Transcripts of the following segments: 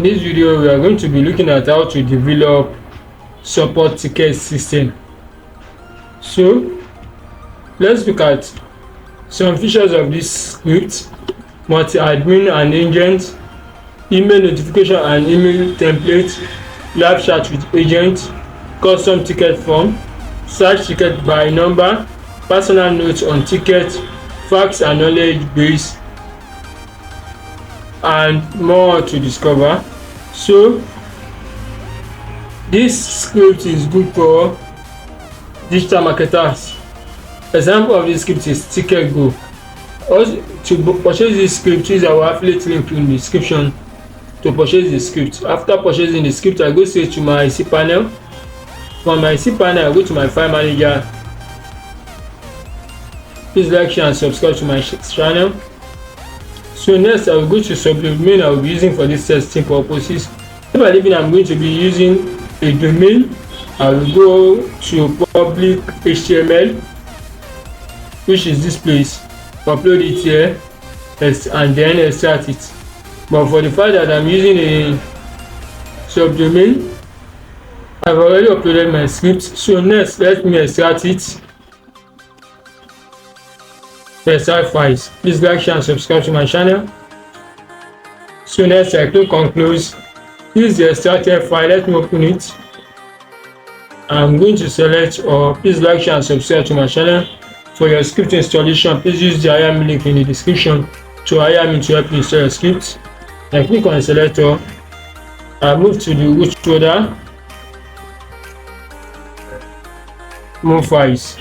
In this video, we are going to be looking at how to develop support ticket system. So let's look at some features of this script: multi-admin and agent, email notification and email template, live chat with agent, custom ticket form, search ticket by number, personal notes on ticket, facts and knowledge base, and more to discover. So this script is good for digital marketers. Example of this script is TicketGo. Also, to purchase this script, use our affiliate link in the description to purchase the script. After purchasing the script, I go straight to my cPanel. From my cPanel, I go to my file manager. Please like, share and subscribe to my channel. So next, I will go to subdomain I will be using for this testing purposes. If I leave, I'm going to be using a domain. I will go to public HTML, which is this place, upload it here, and then extract it. But for the fact that I'm using a subdomain, I've already uploaded my script. So next, let me extract it. Extract files. Please like, share and subscribe to my channel. So next, I click on close. This is the extracted file. Let me open it. I'm going to select or please like, share and subscribe to my channel. For your script installation, please use the hire me link in the description to hire me to help you install your script. I click on the selector. I move to the root folder, move files.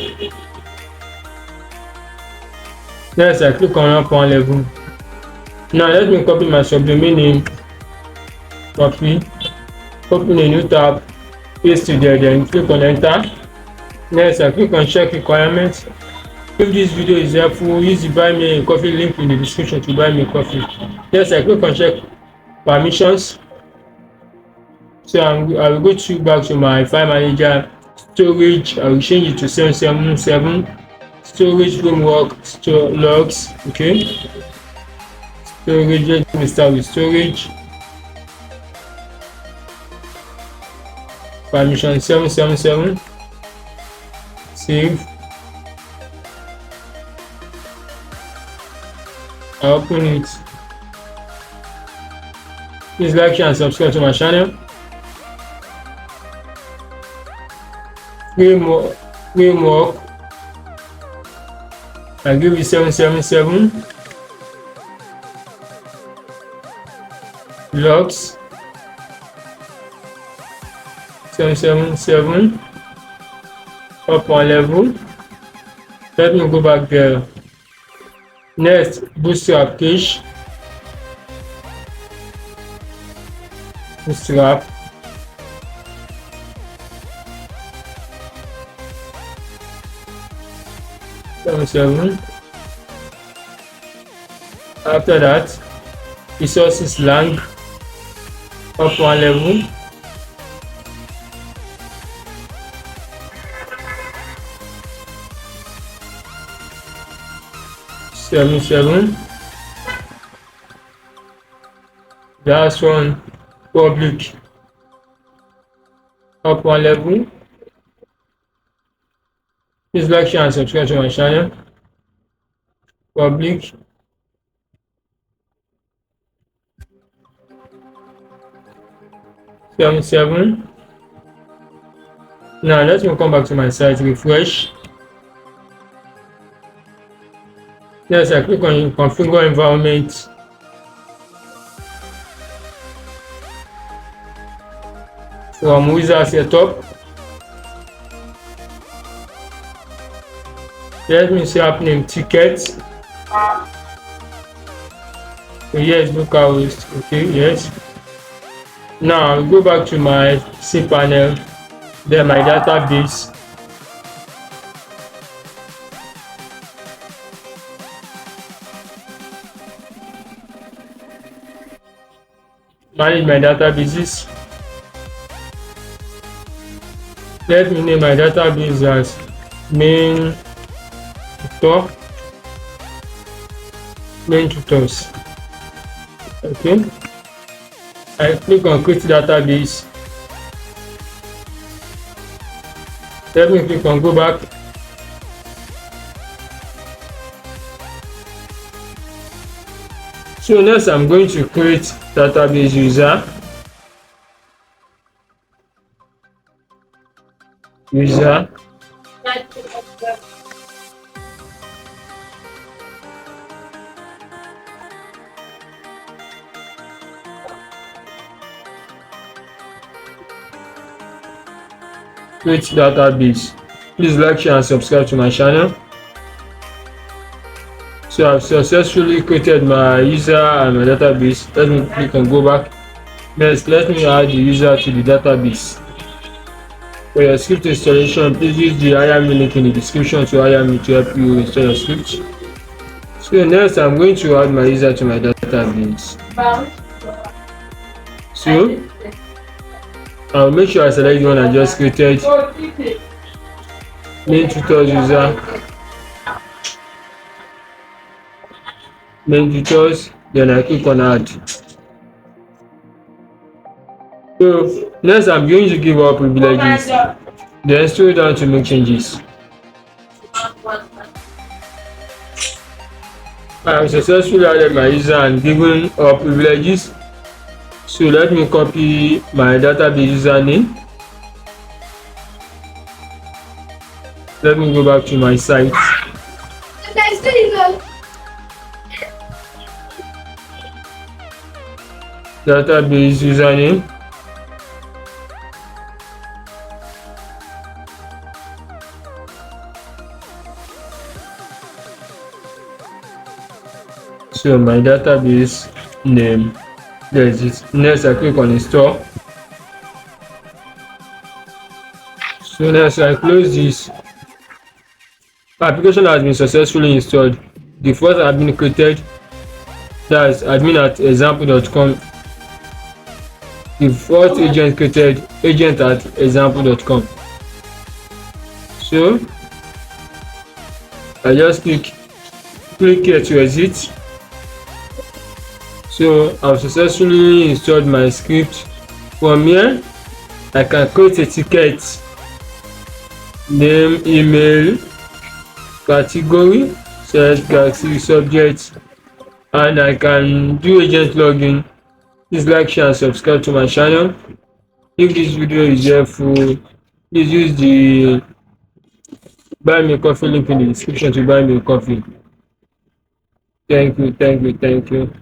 Next, I click on one level. Now let me copy my subdomain name. Copy. Open a new tab. Paste it there. Then click on enter. Next, I click on check requirements. If this video is helpful, use the buy me a coffee link in the description to buy me a coffee. Next, I click on check permissions. So I will go back to my file manager. Storage, I will change it to 777. Storage framework, logs. Okay. Storage, let me start with storage. Permission 777. Save. I open it. Please like, share and subscribe to my channel. Framework. I give you 777. Logs 777. Up one level. Let me go back there. Next, bootstrap cache. Bootstrap. Seven. After that, resources lang. Up one level. Seven. Last one, public. Up one level. Please like, share and subscribe to my channel. Public. Seven. Now let me come back to my site, refresh. Yes, I click on configure environment. From wizard setup. Let me see app name ticket. So yes, localhost. Okay, yes. Now I'll go back to my cPanel, then my database. Manage my databases. Let me name my database as main tutors. Okay. I click on create database. Let me click on go back. So next I'm going to create database user. Create database. Please like, share and subscribe to my channel. So I've successfully created my user and my database. Let me click on go back. Next, let me add the user to the database. For your script installation, please use the hire me link in the description to hire me to help you install your script. So next, I'm going to add my user to my database. So I'll make sure I select the one I just created. Main tutors user. Main tutors. Then I click on add. So next I'm going to give up privileges. Then scroll down to make changes. I have successfully added my user and given up privileges. So let me copy my database username. Let me go back to my site. Database username. So my database name, there is it. Next I click on install. So next I close this. Application has been successfully installed. The first admin created, that's admin at example.com. The fourth agent created, agent at example.com. So I just click here to exit. So I've successfully installed my script. From here I can create a ticket, name, email, category, select category, subject, and I can do agent login. Please like, share and subscribe to my channel. If this video is helpful, please use the buy me a coffee link in the description to buy me a coffee. Thank you.